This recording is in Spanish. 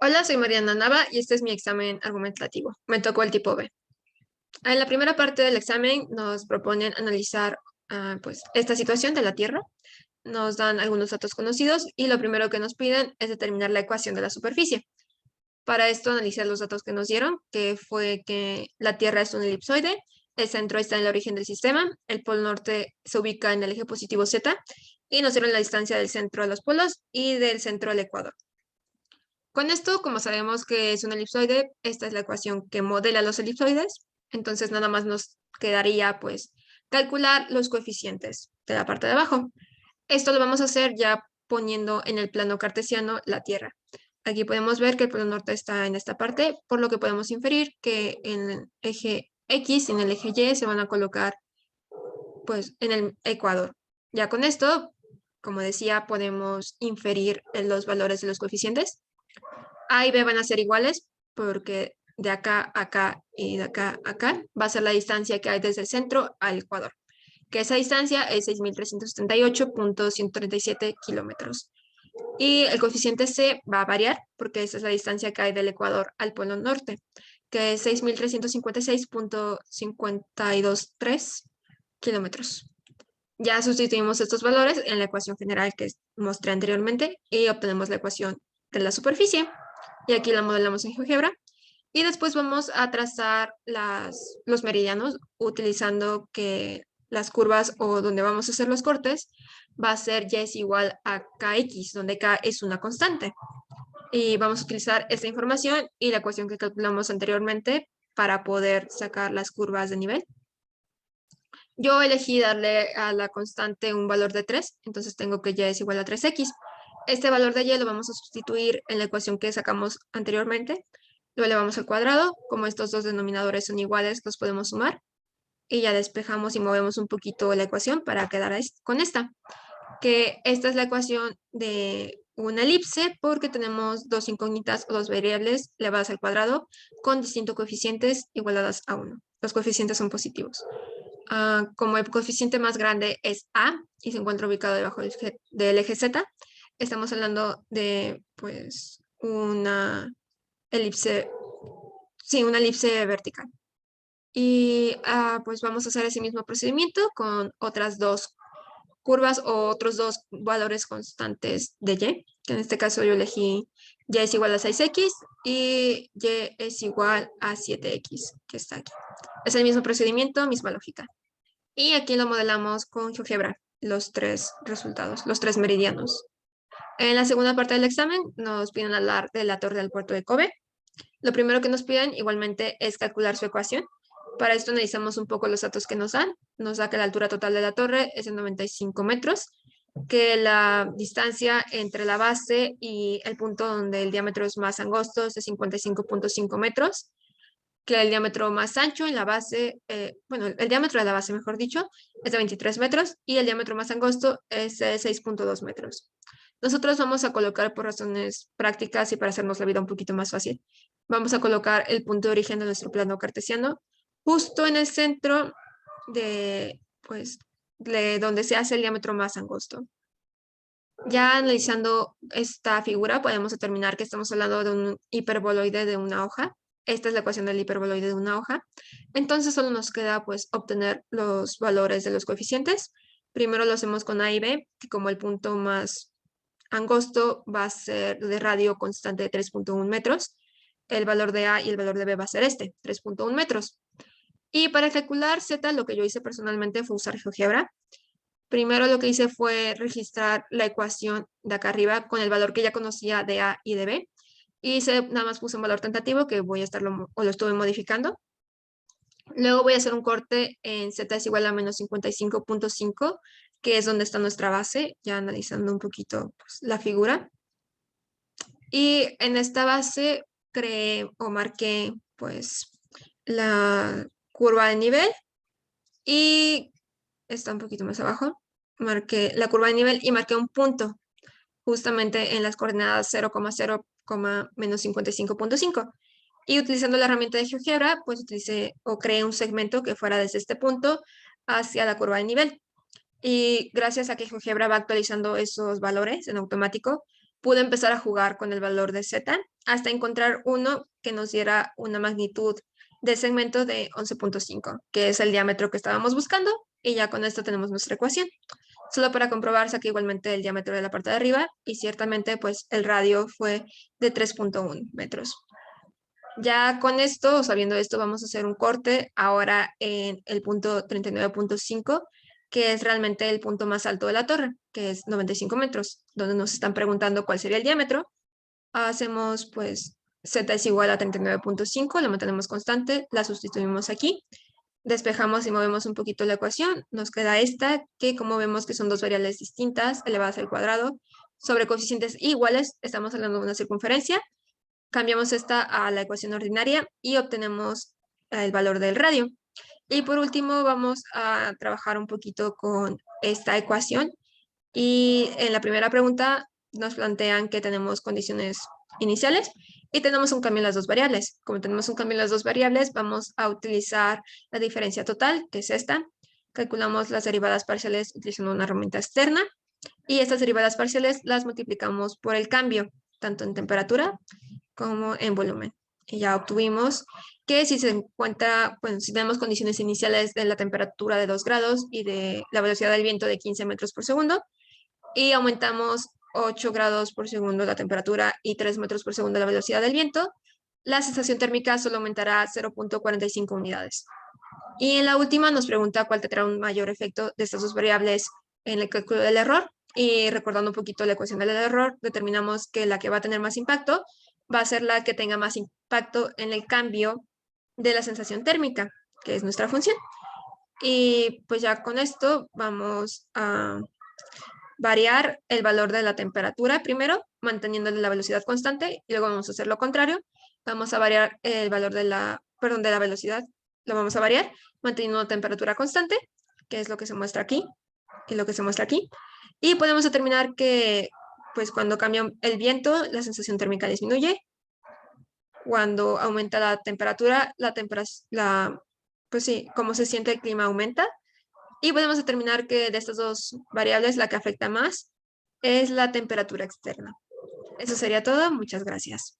Hola, soy Mariana Nava y este es mi examen argumentativo. Me tocó el tipo B. En la primera parte del examen nos proponen analizar pues, esta situación de la Tierra. Nos dan algunos datos conocidos y lo primero que nos piden es determinar la ecuación de la superficie. Para esto analizar los datos que nos dieron, que fue que la Tierra es un elipsoide, el centro está en el origen del sistema, el polo norte se ubica en el eje positivo Z y nos dieron la distancia del centro a los polos y del centro al ecuador. Con esto, como sabemos que es un elipsoide, esta es la ecuación que modela los elipsoides. Entonces nada más nos quedaría pues calcular los coeficientes de la parte de abajo. Esto lo vamos a hacer ya poniendo en el plano cartesiano la Tierra. Aquí podemos ver que el polo norte está en esta parte, por lo que podemos inferir que en el eje X y en el eje Y se van a colocar pues en el ecuador. Ya con esto, como decía, podemos inferir los valores de los coeficientes. A y B van a ser iguales porque de acá a acá y de acá a acá va a ser la distancia que hay desde el centro al ecuador, que esa distancia es 6.378.137 kilómetros. Y el coeficiente C va a variar porque esa es la distancia que hay del ecuador al polo norte, que es 6.356.523 kilómetros. Ya sustituimos estos valores en la ecuación general que mostré anteriormente y obtenemos la ecuación de la superficie. Y aquí la modelamos en GeoGebra. Y después vamos a trazar los meridianos utilizando que las curvas o donde vamos a hacer los cortes va a ser y es igual a kx, donde k es una constante. Y vamos a utilizar esta información y la ecuación que calculamos anteriormente para poder sacar las curvas de nivel. Yo elegí darle a la constante un valor de 3, entonces tengo que y es igual a 3x. Este valor de y lo vamos a sustituir en la ecuación que sacamos anteriormente. Lo elevamos al cuadrado. Como estos dos denominadores son iguales, los podemos sumar. Y ya despejamos y movemos un poquito la ecuación para quedar con esta. Que esta es la ecuación de una elipse porque tenemos dos incógnitas o dos variables elevadas al cuadrado con distintos coeficientes igualadas a 1. Los coeficientes son positivos. Como el coeficiente más grande es A y se encuentra ubicado debajo del eje Z, estamos hablando de pues una elipse, sí, una elipse vertical. Y pues vamos a hacer ese mismo procedimiento con otras dos curvas o otros dos valores constantes de y, que en este caso yo elegí y es igual a 6x y y es igual a 7x, que está aquí. Es el mismo procedimiento, misma lógica. Y aquí lo modelamos con GeoGebra, los tres resultados, los tres meridianos. En la segunda parte del examen nos piden hablar de la torre del puerto de Kobe. Lo primero que nos piden igualmente es calcular su ecuación. Para esto analizamos un poco los datos que nos dan. Nos da que la altura total de la torre es de 95 metros, que la distancia entre la base y el punto donde el diámetro es más angosto es de 55.5 metros, que el diámetro más ancho en la base, bueno, el diámetro de la base, mejor dicho, es de 23 metros y el diámetro más angosto es de 6.2 metros. Nosotros vamos a colocar por razones prácticas y para hacernos la vida un poquito más fácil, vamos a colocar el punto de origen de nuestro plano cartesiano justo en el centro de, pues, de donde se hace el diámetro más angosto. Ya analizando esta figura, podemos determinar que estamos hablando de un hiperboloide de una hoja. Esta es la ecuación del hiperboloide de una hoja. Entonces solo nos queda pues obtener los valores de los coeficientes. Primero lo hacemos con A y B, que como el punto más angosto va a ser de radio constante de 3.1 metros. El valor de A y el valor de B va a ser este, 3.1 metros. Y para calcular Z, lo que yo hice personalmente fue usar GeoGebra. Primero lo que hice fue registrar la ecuación de acá arriba con el valor que ya conocía de A y de B. Y nada más puse un valor tentativo que voy a estarlo, o lo estuve modificando. Luego voy a hacer un corte en Z es igual a menos 55.5, que es donde está nuestra base, ya analizando un poquito pues, la figura. Y en esta base creé o marqué pues la curva de nivel y está un poquito más abajo. Marqué la curva de nivel y marqué un punto justamente en las coordenadas 0,0, menos 55.5. Y utilizando la herramienta de GeoGebra, pues utilicé o creé un segmento que fuera desde este punto hacia la curva de nivel. Y gracias a que GeoGebra va actualizando esos valores en automático, pude empezar a jugar con el valor de Z hasta encontrar uno que nos diera una magnitud de segmento de 11.5, que es el diámetro que estábamos buscando, y ya con esto tenemos nuestra ecuación. Solo para comprobar, saqué igualmente el diámetro de la parte de arriba y ciertamente pues el radio fue de 3.1 metros. Ya con esto, sabiendo esto, vamos a hacer un corte ahora en el punto 39.5, que es realmente el punto más alto de la torre, que es 95 metros, donde nos están preguntando cuál sería el diámetro. Hacemos pues z es igual a 39.5, la mantenemos constante, la sustituimos aquí, despejamos y movemos un poquito la ecuación, nos queda esta, que como vemos que son dos variables distintas, elevadas al cuadrado, sobre coeficientes iguales, estamos hablando de una circunferencia, cambiamos esta a la ecuación ordinaria y obtenemos el valor del radio. Y por último vamos a trabajar un poquito con esta ecuación, y en la primera pregunta nos plantean que tenemos condiciones iniciales y tenemos un cambio en las dos variables. Como tenemos un cambio en las dos variables, vamos a utilizar la diferencia total, que es esta. Calculamos las derivadas parciales utilizando una herramienta externa y estas derivadas parciales las multiplicamos por el cambio, tanto en temperatura como en volumen. Y ya obtuvimos que si se encuentra, bueno, si tenemos condiciones iniciales de la temperatura de 2 grados y de la velocidad del viento de 15 metros por segundo, y aumentamos 8 grados por segundo la temperatura y 3 metros por segundo la velocidad del viento, la sensación térmica solo aumentará 0.45 unidades. Y en la última nos pregunta cuál tendrá un mayor efecto de estas dos variables en el cálculo del error. Y recordando un poquito la ecuación del error, determinamos que la que va a tener más impacto va a ser la que tenga más impacto en el cambio de la sensación térmica, que es nuestra función. Y pues ya con esto vamos a variar el valor de la temperatura primero, manteniéndole la velocidad constante, y luego vamos a hacer lo contrario. Vamos a variar el valor de la velocidad, lo vamos a variar manteniendo temperatura constante, que es lo que se muestra aquí y lo que se muestra aquí. Y podemos determinar que pues cuando cambia el viento, la sensación térmica disminuye. Cuando aumenta la temperatura, pues sí, como se siente el clima aumenta. Y podemos determinar que de estas dos variables la que afecta más es la temperatura externa. Eso sería todo. Muchas gracias.